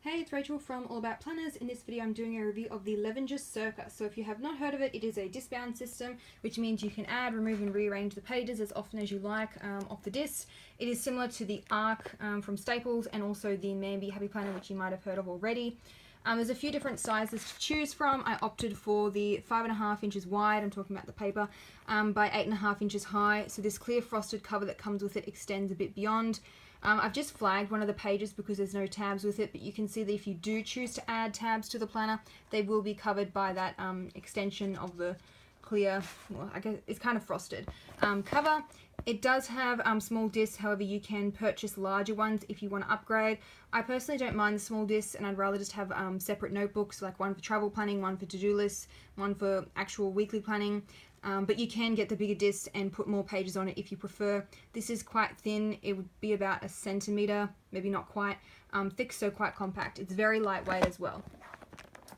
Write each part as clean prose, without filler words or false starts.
Hey, it's Rachel from All About Planners. In this video I'm doing a review of the Levenger Circa. So if you have not heard of it, it is a Discbound system, which means you can add, remove and rearrange the pages as often as you like off the disc. It is similar to the Arc from Staples and also the Mambi Happy Planner, which you might have heard of already. There's a few different sizes to choose from. I opted for the 5.5 inches wide, I'm talking about the paper, by 8.5 inches high. So this clear frosted cover that comes with it extends a bit beyond. I've just flagged one of the pages because there's no tabs with it, but you can see that if you do choose to add tabs to the planner, they will be covered by that extension of the clear, well, I guess it's kind of frosted cover. It does have small discs, however you can purchase larger ones if you want to upgrade. I personally don't mind the small discs, and I'd rather just have separate notebooks, like one for travel planning, one for to-do lists, one for actual weekly planning. But you can get the bigger disc and put more pages on it if you prefer. This is quite thin. It would be about 1 centimeter, maybe not quite, thick, so quite compact. It's very lightweight as well.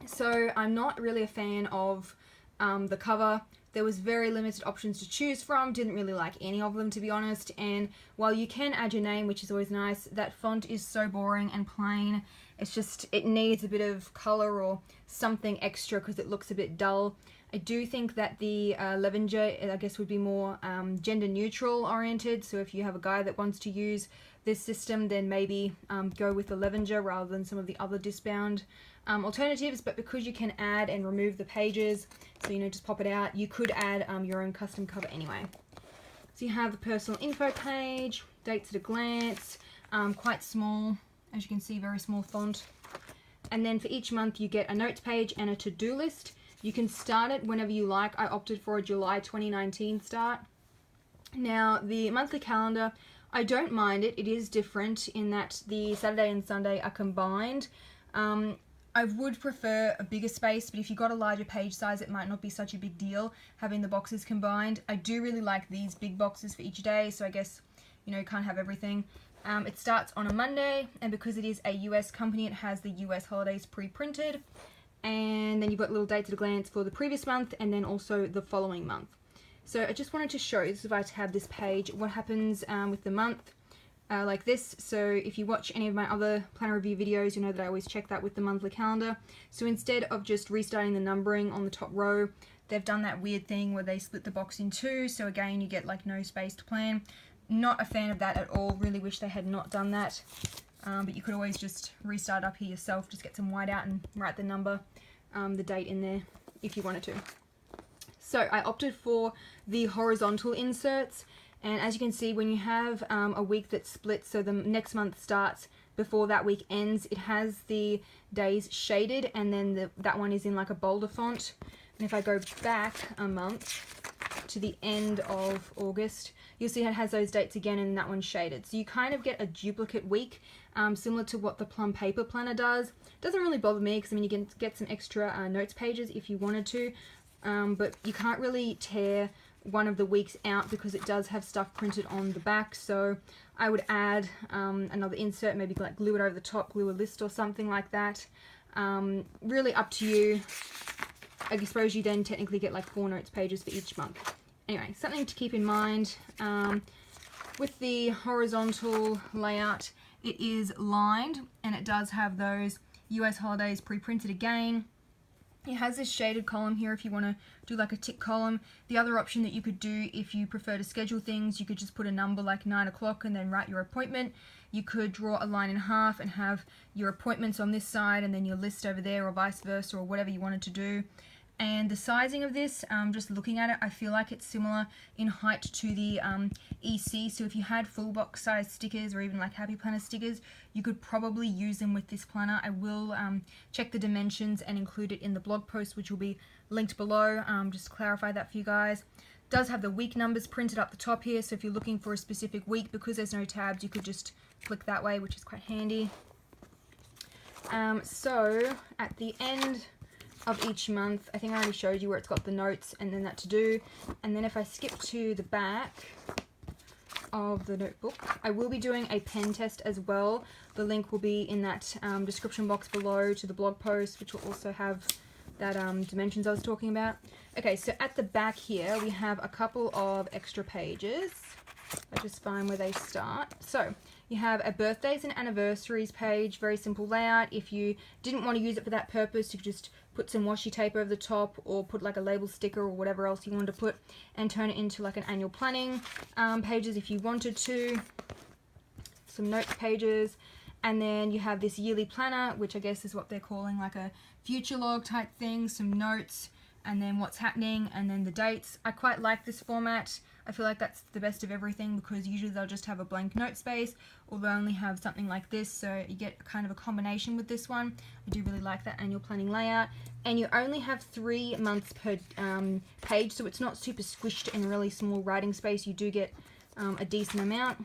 So I'm not really a fan of the cover. There was very limited options to choose from. Didn't really like any of them, to be honest. And while you can add your name, which is always nice, that font is so boring and plain. It's just, it needs a bit of color or something extra because it looks a bit dull. I do think that the Levenger, I guess, would be more gender neutral oriented. So if you have a guy that wants to use this system, then maybe go with the Levenger rather than some of the other Discbound alternatives. But because you can add and remove the pages, so just pop it out, you could add your own custom cover anyway. So you have the personal info page, dates at a glance, quite small, as you can see, very small font. And then for each month you get a notes page and a to-do list. You can start it whenever you like. I opted for a July 2019 start. Now, the monthly calendar, I don't mind it. It is different in that the Saturday and Sunday are combined. I would prefer a bigger space, but if you've got a larger page size, it might not be such a big deal having the boxes combined. I do really like these big boxes for each day, so I guess, you can't have everything. It starts on a Monday, and because it is a US company, it has the US holidays pre-printed. And then you've got little dates at a glance for the previous month and then also the following month. So I just wanted to show you, this is if I have this page, what happens with the month like this. So if you watch any of my other planner review videos, you know that I always check that with the monthly calendar. So instead of just restarting the numbering on the top row, they've done that weird thing where they split the box in two. So again, you get like no space to plan. Not a fan of that at all. Really wish they had not done that. But you could always just restart up here yourself, just get some white out and write the number, the date in there if you wanted to. So I opted for the horizontal inserts, and as you can see, when you have a week that's split, so the next month starts before that week ends, it has the days shaded, and then that one is in like a bolder font. And if I go back a month to the end of August, you'll see it has those dates again, and that one's shaded. So you kind of get a duplicate week, similar to what the Plum Paper Planner does. Doesn't really bother me because, I mean, you can get some extra notes pages if you wanted to, but you can't really tear one of the weeks out because it does have stuff printed on the back. So I would add another insert, maybe like glue it over the top, glue a list or something like that. Really up to you. I suppose you then technically get like 4 notes pages for each month. Anyway, something to keep in mind. With the horizontal layout, it is lined, and it does have those US holidays pre-printed again. It has this shaded column here if you want to do like a tick column. The other option that you could do if you prefer to schedule things, you could just put a number like 9 o'clock and then write your appointment. You could draw a line in half and have your appointments on this side and then your list over there, or vice versa, or whatever you wanted to do. And the sizing of this, just looking at it, I feel like it's similar in height to the EC. So if you had full box size stickers or even like Happy Planner stickers, you could probably use them with this planner. I will check the dimensions and include it in the blog post, which will be linked below. Just to clarify that for you guys. It does have the week numbers printed up the top here. So if you're looking for a specific week, because there's no tabs, you could just flick that way, which is quite handy. So at the end of each month, I think I already showed you where it's got the notes and then that to do. And then if I skip to the back of the notebook, I will be doing a pen test as well. The link will be in that description box below to the blog post, which will also have that dimensions I was talking about. Okay, so at the back here we have a couple of extra pages. I just find where they start. So You have a birthdays and anniversaries page, very simple layout. If you didn't want to use it for that purpose, you could just put some washi tape over the top or put like a label sticker or whatever else you wanted to put and turn it into like an annual planning pages if you wanted to. Some notes pages. And then you have this yearly planner, which I guess is what they're calling like a future log type thing, some notes, and then what's happening, and then the dates. I quite like this format. I feel like that's the best of everything because usually they'll just have a blank note space or they'll only have something like this, so you get kind of a combination with this one. I do really like that annual planning layout. And you only have 3 months per page, so it's not super squished and really small writing space. You do get a decent amount.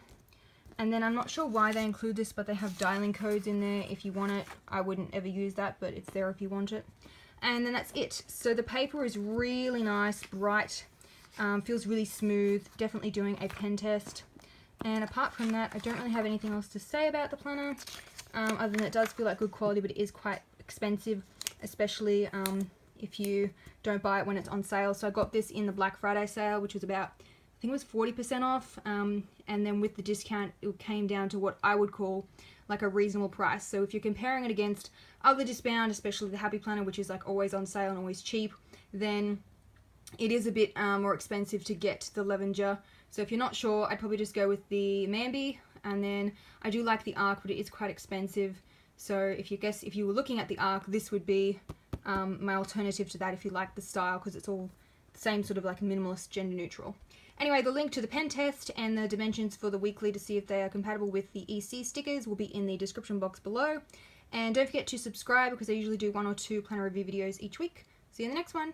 And then I'm not sure why they include this, but they have dialing codes in there if you want it. I wouldn't ever use that, but it's there if you want it. And then that's it. So the paper is really nice, bright, feels really smooth, definitely doing a pen test. And apart from that, I don't really have anything else to say about the planner, other than it does feel like good quality, but it is quite expensive, especially if you don't buy it when it's on sale. So I got this in the Black Friday sale, which was about, I think it was 40% off, and then with the discount it came down to what I would call like a reasonable price. So if you're comparing it against other Discbound, especially the Happy Planner, which is like always on sale and always cheap, then it is a bit more expensive to get the Levenger. So if you're not sure, I'd probably just go with the Mambi, and then I do like the Arc, but it is quite expensive. So if you were looking at the Arc, this would be my alternative to that if you like the style, because it's all the same sort of like minimalist, gender neutral. Anyway, the link to the pen test and the dimensions for the weekly to see if they are compatible with the EC stickers will be in the description box below. And don't forget to subscribe because I usually do 1 or 2 planner review videos each week. See you in the next one.